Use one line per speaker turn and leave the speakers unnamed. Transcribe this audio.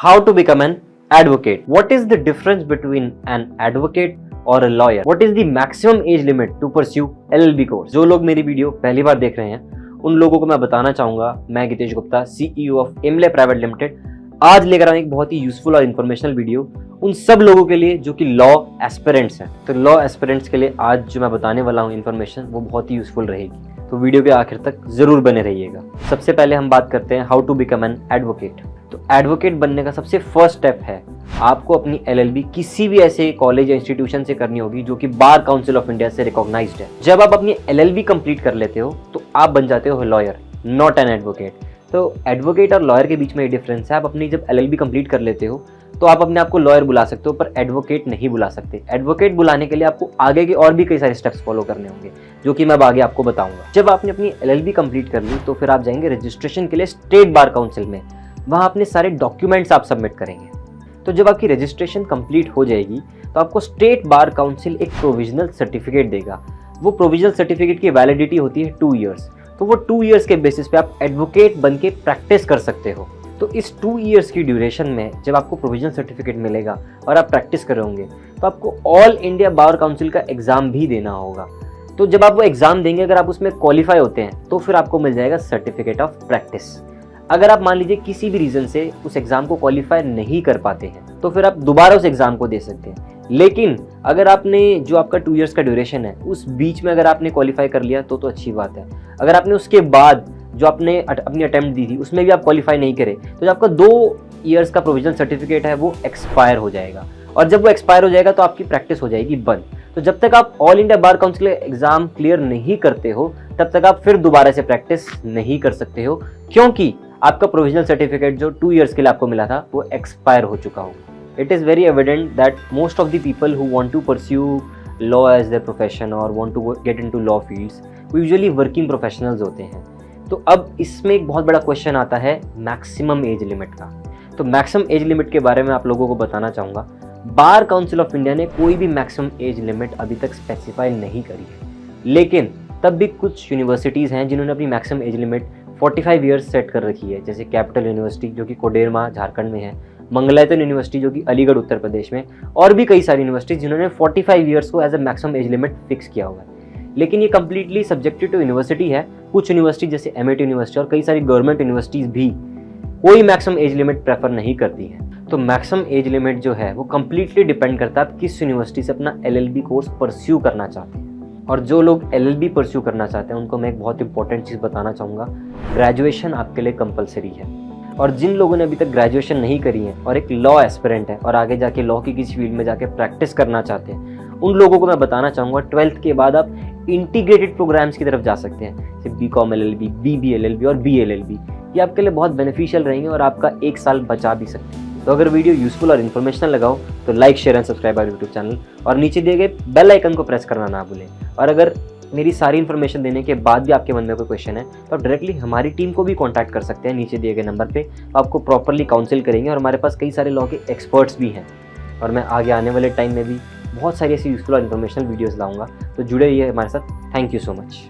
How to become an advocate? What is the difference between an advocate or a lawyer? What is the maximum age limit to pursue LLB course? जो लोग मेरी video पहली बार देख रहे हैं उन लोगों को मैं बताना चाहूंगा, मैं गितेश गुप्ता, CEO ऑफ एमले प्राइवेट लिमिटेड, आज लेकर आऊँ एक बहुत ही यूजफुल और इन्फॉर्मेशनल वीडियो उन सब लोगों के लिए जो कि लॉ एस्पिरेंट्स हैं। तो लॉ एस्पिरेंट्स के लिए आज जो मैं बताने वाला हूँ इन्फॉर्मेशन वो बहुत ही यूजफुल रहेगी, तो वीडियो के आखिर तक जरूर बने रहिएगा। सबसे पहले हम बात करते हैं how to become an advocate. तो एडवोकेट बनने का सबसे फर्स्ट स्टेप है आपको अपनी LLB किसी भी ऐसे कॉलेज या इंस्टीट्यूशन से करनी होगी जो कि बार काउंसिल ऑफ इंडिया से रिकॉग्नाइज्ड है। जब आप अपनी LLB कंप्लीट कर लेते हो तो आप बन जाते हो लॉयर, नॉट एन एडवोकेट। तो एडवोकेट और लॉयर के बीच में ये डिफरेंस है। आप अपनी जब LLB कंप्लीट कर लेते हो तो आप अपने आप को लॉयर बुला सकते हो, पर एडवोकेट नहीं बुला सकते। एडवोकेट बुलाने के लिए आपको आगे के और भी कई सारे स्टेप्स फॉलो करने होंगे जो कि मैं अब आगे आपको बताऊंगा। जब आपने अपनी LLB कंप्लीट कर ली तो फिर आप जाएंगे रजिस्ट्रेशन के लिए स्टेट बार काउंसिल में, वहाँ अपने सारे डॉक्यूमेंट्स आप सबमिट करेंगे। तो जब आपकी रजिस्ट्रेशन कंप्लीट हो जाएगी तो आपको स्टेट बार काउंसिल एक प्रोविजनल सर्टिफिकेट देगा। वो प्रोविजनल सर्टिफिकेट की वैलिडिटी होती है 2 ईयर्स। तो वो 2 ईयर्स के बेसिस पे आप एडवोकेट बन के प्रैक्टिस कर सकते हो। तो इस 2 ईयर्स की ड्यूरेशन में जब आपको प्रोविजनल सर्टिफिकेट मिलेगा और आप प्रैक्टिस कर रहे होंगे तो आपको ऑल इंडिया बार काउंसिल का एग्जाम भी देना होगा। तो जब आप वो एग्जाम देंगे, अगर आप उसमें क्वालिफाई होते हैं तो फिर आपको मिल जाएगा सर्टिफिकेट ऑफ प्रैक्टिस। अगर आप मान लीजिए किसी भी रीजन से उस एग्जाम को क्वालिफाई नहीं कर पाते हैं तो फिर आप दोबारा उस एग्जाम को दे सकते हैं। लेकिन अगर आपने जो आपका 2 ईयर्स का ड्यूरेशन है उस बीच में अगर आपने क्वालिफाई कर लिया तो अच्छी बात है। अगर आपने उसके बाद जो आपने अपनी अटेम्प्ट दी थी उसमें भी आप क्वालिफाई नहीं करे तो जो आपका 2 ईयर्स का प्रोविजनल सर्टिफिकेट है वो एक्सपायर हो जाएगा, और जब वो एक्सपायर हो जाएगा तो आपकी प्रैक्टिस हो जाएगी बंद। तो जब तक आप all India bar council exam clear नहीं करते हो तब तक आप फिर दोबारा से प्रैक्टिस नहीं कर सकते हो, क्योंकि आपका प्रोविजनल सर्टिफिकेट जो 2 ईयर्स के लिए आपको मिला था वो एक्सपायर हो चुका होगा। It is very evident that most of the people who want to pursue law as their profession और want to get into law fields वो यूजुअली वर्किंग प्रोफेशनल्स होते हैं। तो अब इसमें एक बहुत बड़ा क्वेश्चन आता है मैक्सिमम एज लिमिट का। तो मैक्सिमम एज लिमिट के बारे में आप लोगों को बताना चाहूँगा। बार काउंसिल ऑफ इंडिया ने कोई भी मैक्सिमम एज लिमिट अभी तक स्पेसिफाई नहीं करी है, लेकिन तब भी कुछ यूनिवर्सिटीज़ हैं जिन्होंने अपनी maximum age limit 45 years set कर रखी है, जैसे कैपिटल यूनिवर्सिटी जो कि कोडेरमा झारखंड में है, मंगलायतन यूनिवर्सिटी जो कि अलीगढ़ उत्तर प्रदेश में, और भी कई सारी यूनिवर्सिटीज़ जिन्होंने 45 ईयर्स को as a maximum age limit fix किया हुआ है। लेकिन ये कम्प्लीटली सब्जेक्टिव टू यूनिवर्सिटी है। कुछ यूनिवर्सिटी जैसे MIT यूनिवर्सिटी और कई सारी गवर्नमेंट यूनिवर्सिटीज़ भी कोई मैक्सिमम एज लिमिट प्रेफर नहीं करती हैं। तो मैक्सिमम एज लिमिट जो है वो कम्प्लीटली डिपेंड करता है आप किस यूनिवर्सिटी से अपना LLB कोर्स परस्यू करना चाहते हैं। और जो लोग LLB परस्यू करना चाहते हैं उनको मैं एक बहुत इंपॉर्टेंट चीज़ बताना चाहूँगा, ग्रेजुएशन आपके लिए कंपलसरी है। और जिन लोगों ने अभी तक ग्रेजुएशन नहीं करी है और एक लॉ एस्पिरेंट है और आगे जाके लॉ की किसी फील्ड में जाके प्रैक्टिस करना चाहते हैं, उन लोगों को मैं बताना चाहूँगा 12th के बाद आप इंटीग्रेटेड प्रोग्राम्स की तरफ जा सकते हैं, जैसे BCom LLB, BB LLB और BLLB। ये आपके लिए बहुत बेनिफिशियल रहेंगे और आपका 1 साल बचा भी सकते हैं। तो अगर वीडियो यूजफुल और इन्फॉर्मेशनल लगा हो तो like, share and subscribe our YouTube channel, और नीचे दिए गए बेल आइकन को प्रेस करना ना भूलें। और अगर मेरी सारी इन्फॉर्मेशन देने के बाद भी आपके मन में कोई क्वेश्चन है तो आप डायरेक्टली हमारी टीम को भी कांटेक्ट कर सकते हैं। नीचे दिए गए नंबर पे आपको प्रॉपरली काउंसिल करेंगे, और हमारे पास कई सारे लॉ के एक्सपर्ट्स भी हैं। और मैं आगे आने वाले टाइम में भी बहुत सारी ऐसी यूजफुल और इन्फॉर्मेशनल वीडियोज़ लाऊंगा, तो जुड़े रहिए हमारे साथ। Thank you so much.